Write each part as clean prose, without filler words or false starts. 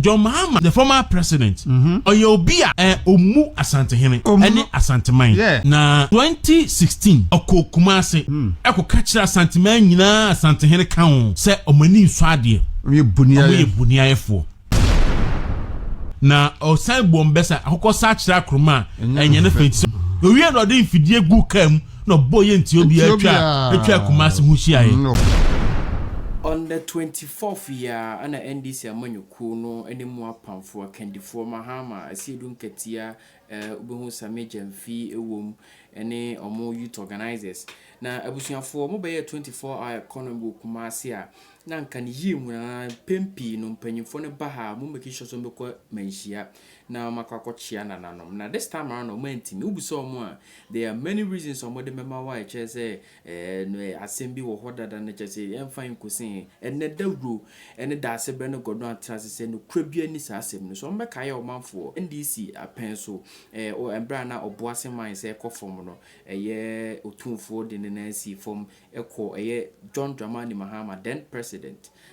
John Mahama, the former president, Oyobia, Omu Asantehene, any Asanteman. Na 2016, Oko Kumase, Eko Kachira Asanteman, Yina Asantehene Kaon, say Omani Swadi, Bunia F4. Na Osai Bombesa, Oko Sachira Kruma, and Yenefit. We are not in Fidia Gukem, no boy in Tobia, Kumasi Mushia. On the 24th year, and NDC Amanyo Kuno, any more pump for Candy for Mahama, I see Dunketia, Ubu Samaj and Fee, a womb, any or more youth organizers. Now, I was your for mobile 24-hour economy Kumasia. Nan kan yim na pempi no mpanyin fo ne baha mo make sure so mbekọ menhia na makakọ chia na nanom na this time around no mantimi ubuso mo a there are many reasons omo de mema why che say no asem wo hoda da na che say em fine kosin enne dawro enne da se bre no godon atrase se no krabia ni sa asem no so mbeka ya omanfo NDC apen so o embra na oboase man se ekofom no eye Otumfour de na si fom ekọ eye John Dramani Mahama then president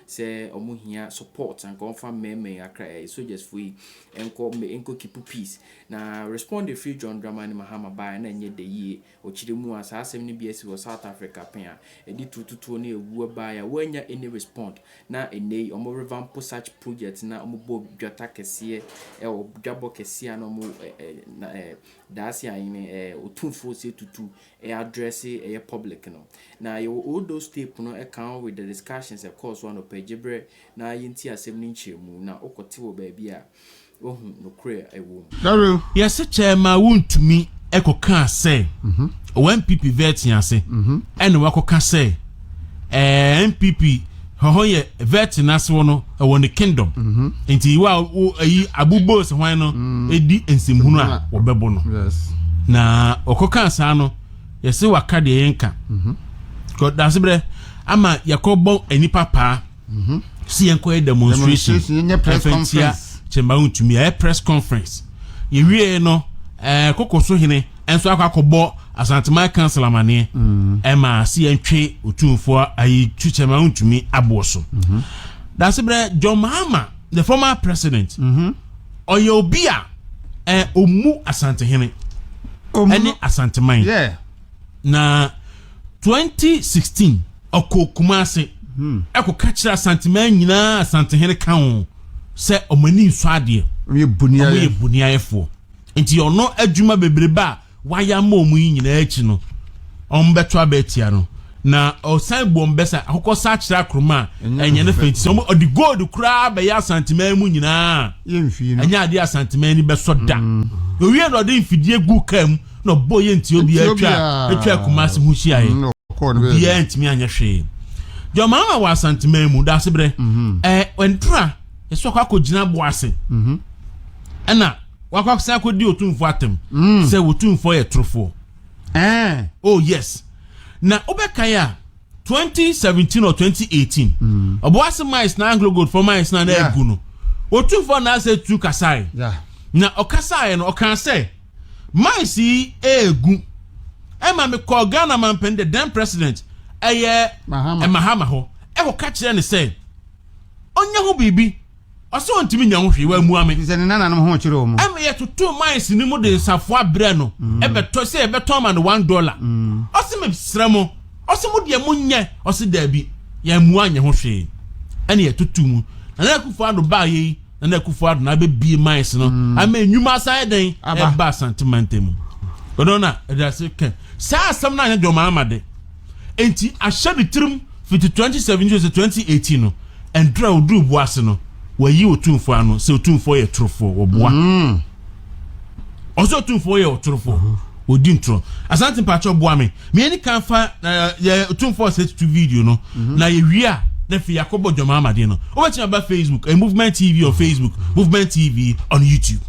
say omuhia support and confirm meme akra soldiers free enko keep peace na respond the free John Dramani Mahama by na nye de ye ochiremu asa asem ni BS was South Africa pen edi tututu na ewu ba ya wanya any respond na enei omo revamp such project na omo bo dwata kese o dwabo kese na omo na dasi ayin Otumfour say tutu address public no na all those tape no account with the discussions of course one of pejibre na yinti asem ni nchemu na okote wo ba bia ohun no kre ewo daru yes chairman Wontumi ekoka say when people vet yan say and wakoka say MPP ho ye vet na so no won the kingdom enti wa ayi abubo se hwan no edi ensemhunu a wo bebo no yes na okoka sa no yes waka de yenka god dasbre ama yakobo enipa pa si yenko e demonstration press conference chemba Wontumi a press conference ye wie no kokoso hene enso akwakobo Asantema council amane ema si entwe Otumfour ayi chemba Wontumi aboso dasbre John Mahama the former president Oyobia Omu Asantehene any Asanteman na 2016 Oko Kumase Eko Kachira Asanteman Yina Asantehene Kaon say Omani Swadi Bunia F4 Nti ono adwuma bebreba waya ma omu nyina achi no ombeto abetia no na osai bombesa akoko sa kira kroma enye ne fenti so odi gold kura be ya Asanteman mu nyina yemfi no anya ade Asanteman ni beso da owie no de mfidie gu kam no boye nti obi atwa Kumase hu hia ye bia ntimi anya hwe John Mahama wa Asanteman mu da sebre wentra eso kwa kogina boase ana wakwa sa ko di Otumfour atem se Otumfour ye trofo oh yes na obekaya 2017 or 2018 oboase mais na Anglo Gold for mais na egu no Otumfour na se tu kasai na okasai no okan se mais egu ema me ko Ghana man pen the then president Mahama ho ko ka kire ne se onya ho bibi oso ontimi nya ho hwe wa mu ame se ne nana no ho kire o mu ame ye tutu mais ni mu de safo abre no ebeto se ebeto ma no $1 oso me sremo oso mu de mu nye oso da bi ya mu anya ho hwe ene ye tutu mu na Akufo ado ba yi na Akufo ado na be bi mais no ame enwuma sai den e ba sentimentem odona edase ken sa asam na anya John Mahama de enti ahye de trim fit 2017 to 2018 no endra odu boase no wayi Otumfour ano se Otumfour ye trofo oboa ozo Otumfour ye otrofo odi ntro asante pacho boa me eni kan fa ye Otumfour set to video no na ye wia na fi yakobo John Mahama de no obechi aba Facebook a Movement TV on Facebook Movement TV on YouTube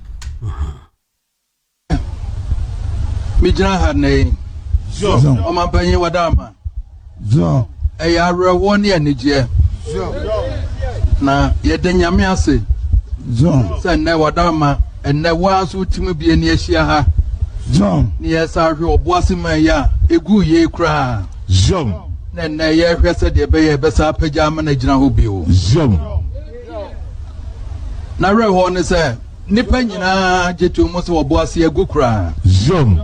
Mijna hadne o ma panye wadama ya rewoni anije na yedanyame ase se na wadama enne waso timi bie ne ahia ha ni yesa hwe oboase man ya egu ye kra na ye hwe se de be ye be sa pagya ma na gina ho bio na re ho ne se nipa nyina jetu mo se oboase agu kra Zom.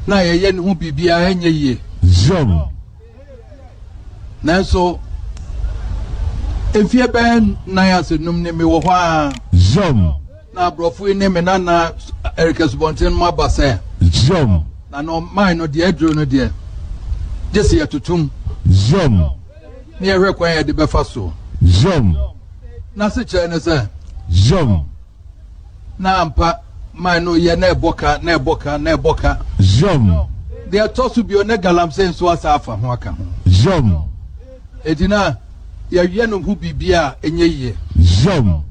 na ye ne ho bibia enye ye Zom. na so efie ben na ya se num ne me wo ho a Zom. na brofu ne me na Ericus Bonten mo abase Zom. na no mine no de adro no de jesi atutum Zom. ne ye hwe kwan ye de befa so Zom. na se che ne se Zom. na ampa mine no ye na eboka Zom. de atosu bio ne galamse nso asa afa ho aka ho Zom. edina ya wie no hu bibia enye ye Zom.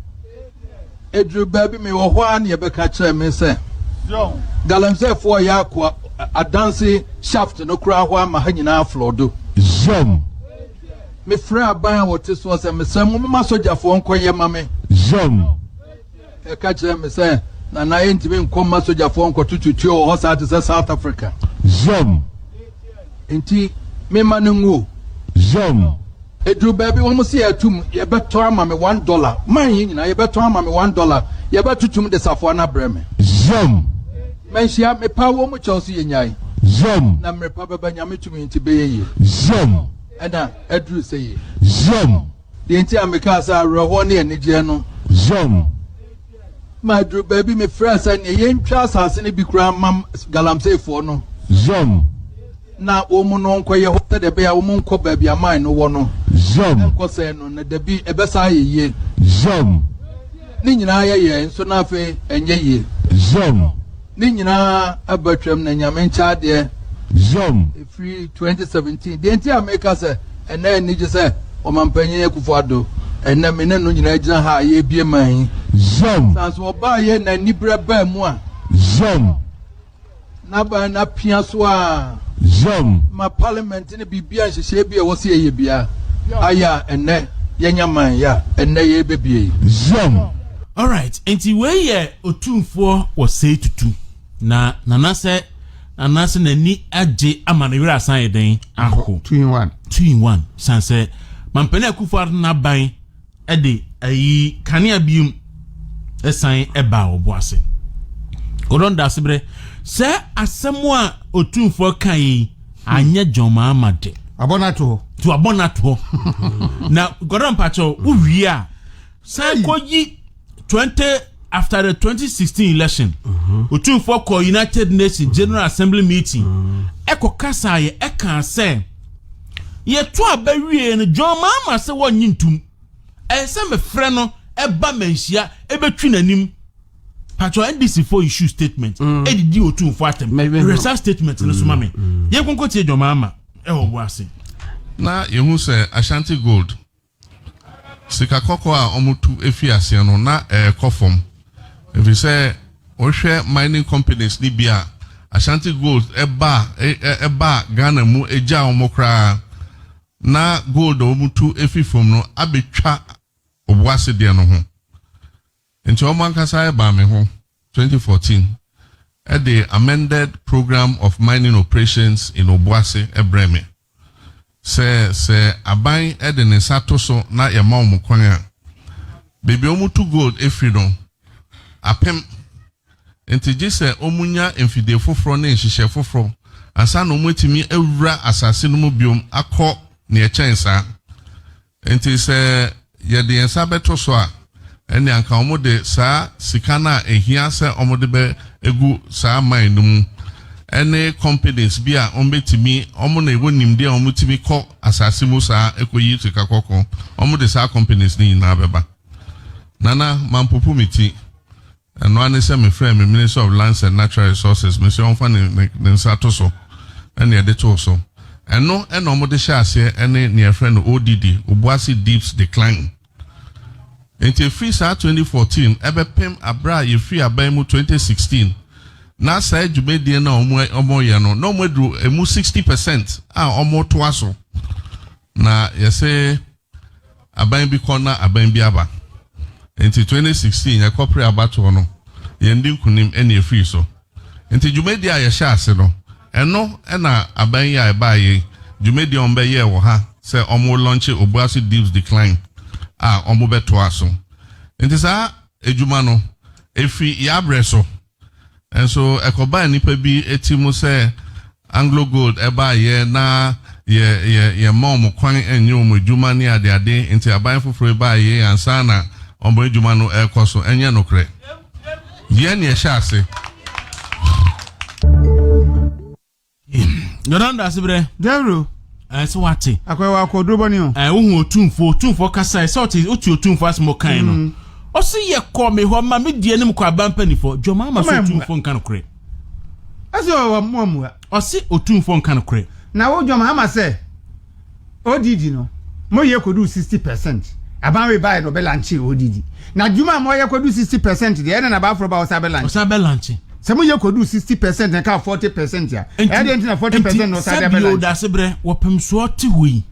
edru baby me wo ho an ye beka kire me se galamse fo ya akwa adanse shaft no kura ho ama ha nyina flodo Zom. me fra aban wote so se me se mo ma sojafo nkoye mame Zom. e ka kire me se na yentimi nkoma sojafo nkotututu o ho sa te South Africa Zom. enti me manungu Zom. edru baby wo mo se atum ye beto ama me $1 man yin nyina ye beto ama me $1 ye betutum de safo na breme Zom. menhia me pa wo mo chawso ye nyai Zom. na me pa baba nyame tumi nti be ye Zom. ena edru se ye Zom. de enti ameka sa roho ne enije no Zom. ma edru baby me friends ne ye ntwa asase ne bi kura mam galamsefo no Zom. na wo mo no nkoye ho te de be ya wo mo nko ba bia man no wo no Zom. nko se no na de bi ebesa ye ye Zom. ni nyina ye nso na afi enye ye Zom. ni nyina abatwam na nyame ncha de Zom. free 2017 de enti ameka se ena ni je se o mampanyin akufo ado ena me ne no nyina gina ha ye bie man Zom. sanso oba ye na nibra ba mu a Zom. na ba na pia so a Zom. ma parliament ne bibia nhyehyɛ bi a wɔ se ye bia aya ene yenya man ya ene ye bebie Zom. All right, enti we ye Otumfour was say tutu na nanase nani agye amane wira asan yeden aho 2-in-1 2-in-1 sanse mampene akufo na ban e de ayi kanea bium esan eba oboase kodon da sebre se asemo a Otumfour kan yi anya John Mahama de abona to na godon pacho uwie a san koji 20 after the 2016 election Otumfour call United Nations General Assembly meeting eko kasa ye eka say ye to abawie no John Mahama se wonyi ntum se me frɛ no eba manhia ebetwi nanim pacho NDC for issue statement edidi Otumfour atem research statement no so mame ye konko tie John Mahama wo boase na yehu se Ashanti Gold sika koko a omutu efi ase no na kofom if you say ohwe mining companies ni bia Ashanti Gold eba Ghana mu eja omokra na gold omutu efi fom no abetwa oboase de no ho enti omankasa eba me ho 2014 the amended program of mining operations in Obuasi ebreme se aban ede ne sato so na ye ma omukwan a bebi omutu gold efri apem enti se omunya emfide foforo na nhihye foforo asa na omutimi awura asase no mu biom akọ na ye chensa enti se ye de ensa beto so a ene anka omude sa sika na ehia se omude be egu sa mine no mu ene companies bia ombetimi omo na ewo nimde omutimi ko asase mu sa ekoyi sika kokko omude sa companies ni na beba nana mampopu miti eno ane se me frame Minister of Lands and Natural Resources me se onfa ne nsato so ene ede to so eno omude sha ase ene ne friend ODD Obuasi Deeps Decline enti free sa 2014 ebe pem abra ye free aban mu 2016 na sa djumedie na omo ye no no modru emu 60% a omo to aso na yese aban bi kona aban bi aba enti 2016 ya corporate abato no ye ndi nkunim ene free so enti djumedie a ye sha ase no eno na aban ya eba ye djumedie ombe ye wo ha se omo launch Obuasi Deeps Decline a omo beto aso Nti saa edwuma no efi yabreso enso ekoba nipa bi etimu se Anglo Gold eba ye na ye mom kwan enyo mo edwuma ni ade nti aban foforo eba ye ansa na ombo edwuma no ekoso enye nokre ye ne ehya ase Yolanda Sibre Dero so wate akwa akodro boni o wo Otumfour kasa se Otumfour asmo kan no o se ye ko me ho ma me die nim kwa bampanifo dwoma ma so Otumfour nkan kore aso wa muamu o se Otumfour nkan kore na wo dwoma ama se odidi no mo ye kodu 60% aban we buy no be lanchi odidi na dwuma mo ye kodu 60% de na ba fro ba o sa be lanchi Some you could do 60% and 40% ya. I didn't 40% no side of the Dasebre, wapem so ti hui.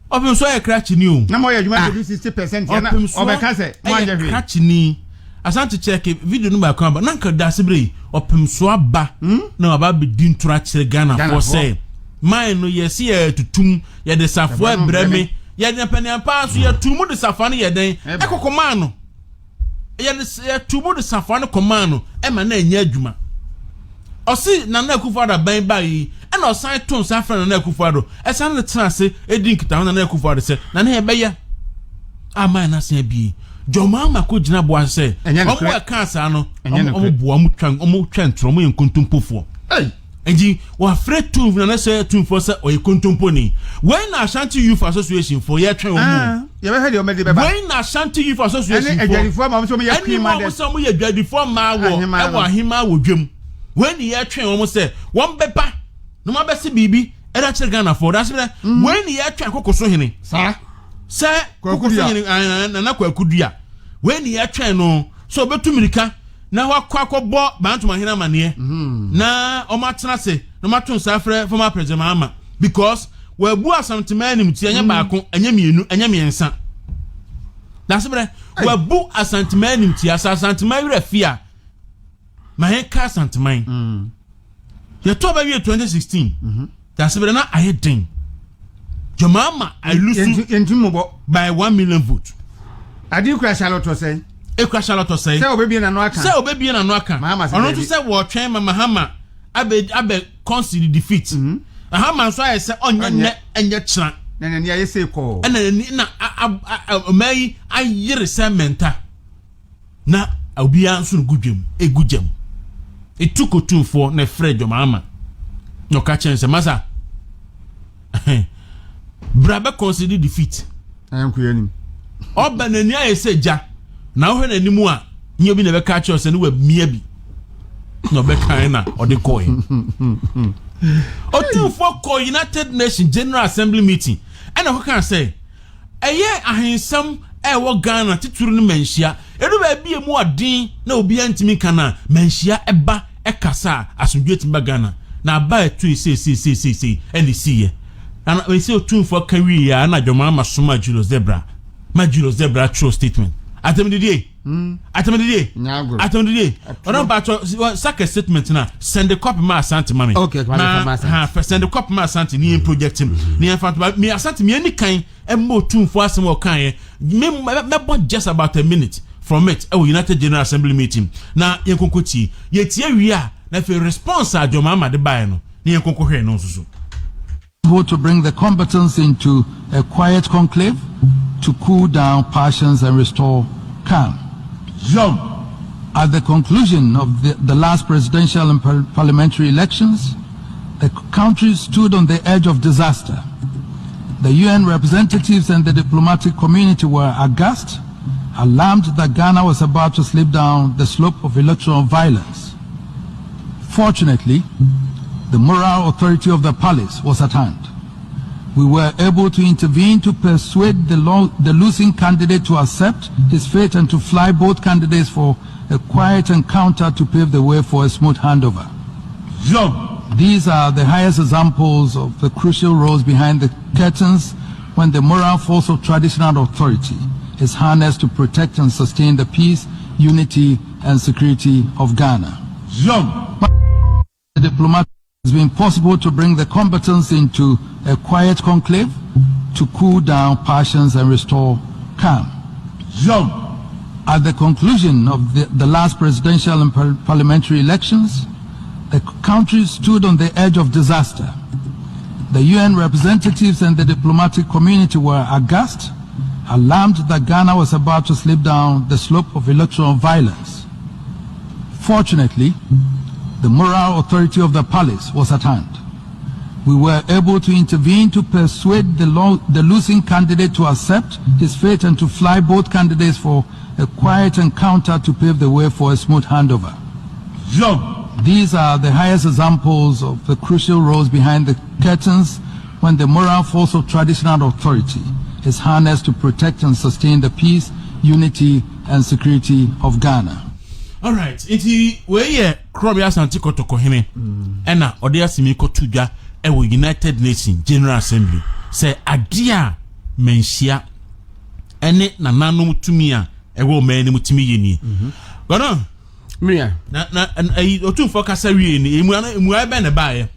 Opem so e cratch new. Na mo you want to do 60% ya na obekase mo anje hwe. Cratch ni. Asante check video no ba kan ba nanka Dasebre opem so aba na aba be din tura kire Ghana for say. Mine no yes ye tutum ye de safo ebreme ye de paniampa so ye tumu de safane ye den. Ekokoma no. Ya tubo de safane command e ma na enya adwuma osi na Akufo-Addo ban bai e na osan ton safane na Akufo-Addo e san de transe e din kita na Akufo-Addo se na na e beya ama na se bi joma ma ko gina bo ase omo e kan sa no omo bo omo twan tro mo yenkontompofo Enji wa fretu na se tunfo se oyekontompo ni when Ashanti Youth Association for ye twen omo ye be head o me de beba when Ashanti Youth Association for ejadifo ma so me ye prima de so mo ye ejadifo ma wo e wo ahima wo dwem when ye twen omo se won beba no ma be se bibi e da kire Ghana for that when ye twen kokoso hene sa se kokoso hene na kwakudua when ye twen no so betumirika na wakwakobo bantuma hina mane na omatena se no maton safre former president Mahama because we bu asantima nim ti anya baako anya mienu anya miensa Dasebre we bu asantima nim ti asantima wira fia mahen ka asantima ye to ba wie 2016 Dasebre na ayedin Mahama I lose by 1 million vote adi kura Charlotte say Ekwa Charlotte say say obebi na no aka ono to say wo twen Mahama abe concede defeat Mahama so ay say onye enye kira na ne aye say ko na mai ayire sementa na obia nso egudwem etuko Otumfour na Fred Mahama no ka chense masa brabe concede defeat ayanku yanim oba na ni aye say ja na wo na nimu a nye obi na be ka cho se ne wa mia bi no be kan na ode koy Otumfour ko United Nations General Assembly meeting and ho kan say eye ahensam e wo Ghana tituru no manhia edu ba bie mu odin na obi antimi kana manhia eba e kasa asundwe timba Ghana na ba etu se and see and we say Otumfour kan wi ya na dwoma masoma Julius Zebra true statement Atemdidie. Onon ba sack a statement na send the copy ma Asante mami. Okay, send the copy ma Asante ni project him. Ni Asante me Asante me any kind e mo Otumfour asem o kan me just about a minute from it e United General Assembly meeting. Na yenkonkoti ye tie wi a na fe response a Mahama de bae no. Ni yenkonko hwe no so. Vote to bring the combatants into a quiet conclave to cool down passions and restore calm. At the conclusion of the last presidential and parliamentary elections, the country stood on the edge of disaster. The UN representatives and the diplomatic community were aghast, alarmed that Ghana was about to slip down the slope of electoral violence. Fortunately, the moral authority of the palace was at hand. We were able to intervene to persuade the losing candidate to accept his fate and to fly both candidates for a quiet encounter to pave the way for a smooth handover. These are the highest examples of the crucial roles behind the curtains when the moral force of traditional authority is harnessed to protect and sustain the peace, unity, and security of Ghana. The diplomatic it's been possible to bring the combatants into a quiet conclave to cool down passions and restore calm. At the conclusion of the last presidential and parliamentary elections, the country stood on the edge of disaster. The UN representatives and the diplomatic community were aghast, alarmed that Ghana was about to slip down the slope of electoral violence. Fortunately, the moral authority of the palace was at hand. We were able to intervene to persuade the losing candidate to accept his fate and to fly both candidates for a quiet encounter to pave the way for a smooth handover. These are the highest examples of the crucial roles behind the curtains when the moral force of traditional authority is harnessed to protect and sustain the peace, unity, and security of Ghana. All right, iti weye krobia santi kotoko hene ena odia simiko tuja ewo United Nations General Assembly say adia menhia ene nananum tumi a ewo mani mutumi yeni gono Mia na Otumfour kasa wie ni emu ebe na bae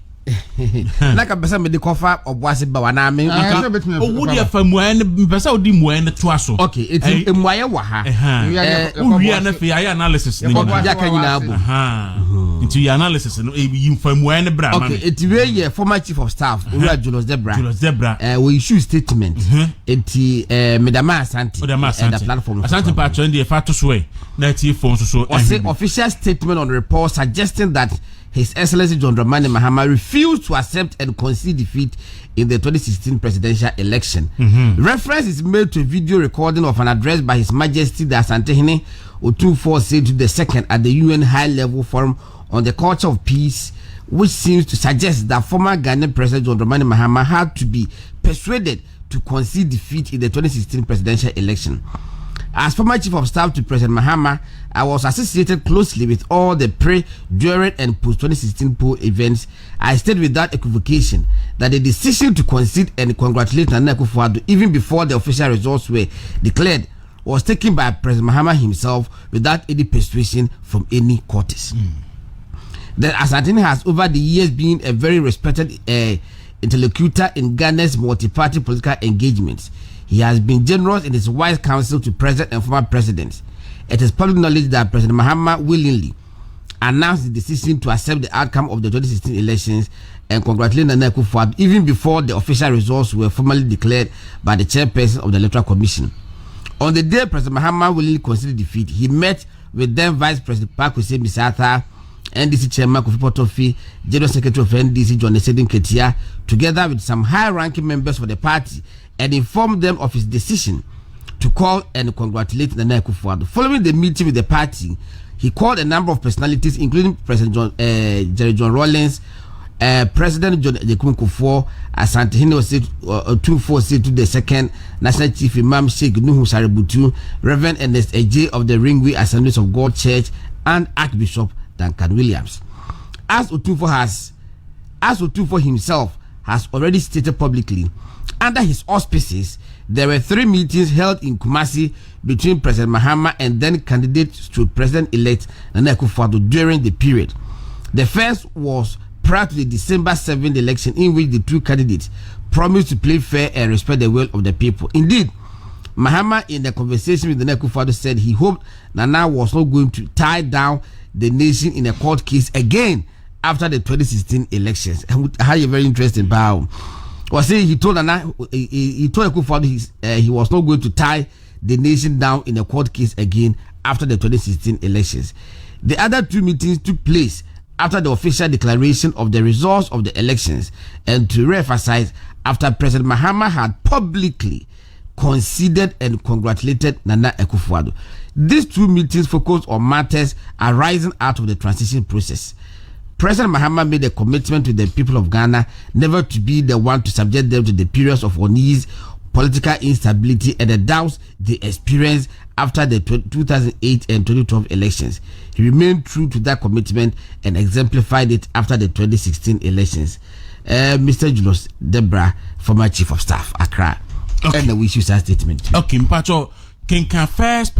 na ka besa me de kofa oboase ba wana me owu de fa muane besa odi muane to aso okay eti emuaye wa ha uwi na fe ayi analysis ni ya ka nyina abo into analysis no yi fa muane bra ma okay eti we ye former chief of staff Julius Debra we issue statement eti Medama Asante the platform Asante patron dey fa to so e na ti phone so official statement on report suggesting that His Excellency John Dramani Mahama refused to accept and concede defeat in the 2016 presidential election. Reference is made to a video recording of an address by His Majesty the Asantehene Otumfour said to the second at the UN High-Level Forum on the Culture of Peace, which seems to suggest that former Ghanaian President John Dramani Mahama had to be persuaded to concede defeat in the 2016 presidential election. As former chief of staff to President Mahama, I was associated closely with all the pre, during, and post-2016 poll events. I stayed without equivocation that the decision to concede and congratulate Nana Akufo-Addo even before the official results were declared was taken by President Mahama himself without any persuasion from any quarters. The Asantehene has over the years been a very respected interlocutor in Ghana's multi-party political engagements. He has been generous in his wise counsel to president and former presidents. It is public knowledge that President Mahama willingly announced the decision to accept the outcome of the 2016 elections and congratulate Nana Akufo-Addo even before the official results were formally declared by the chairperson of the Electoral Commission. On the day President Mahama willingly conceded defeat, he met with then Vice President Park Hussein Misata, NDC Chairman Kofi Potoffi, General Secretary of NDC John Esedin Ketia, together with some high-ranking members of the party, and informed them of his decision to call and congratulate Nana Akufo-Addo. Following the meeting with the party, he called a number of personalities, including President Jerry John Rawlings, President John Ejekun Kufuor, Asantehene Otumfour said to the second, National Chief Imam Sheikh Nuhu Saributu, Reverend Ernest Eje of the Ringway Assemblies of God Church, and Archbishop Duncan Williams. As Otumfour himself has already stated publicly, under his auspices, there were 3 meetings held in Kumasi between President Mahama and then candidate to President-elect Nana Akufo-Addo during the period. The first was prior to the December 7th election, in which the 2 candidates promised to play fair and respect the will of the people. Indeed, Mahama, in the conversation with Nana Akufo-Addo, said he hoped Nana was not going to tie down the nation in a court case again after the 2016 elections. I had a very interesting bow. He told Nana, he told Akufo-Addo he was not going to tie the nation down in a court case again after the 2016 elections. The other 2 meetings took place after the official declaration of the results of the elections, and to re-emphasize, after President Mahama had publicly conceded and congratulated Nana Akufo-Addo. These 2 meetings focused on matters arising out of the transition process. President Mahama made a commitment to the people of Ghana never to be the one to subject them to the periods of unease, political instability, and the doubts they experienced after the 2008 and 2012 elections. He remained true to that commitment and exemplified it after the 2016 elections. Mr. Julius Debra, former Chief of Staff, Accra, and we issue that statement. Okay, Mpacho, can first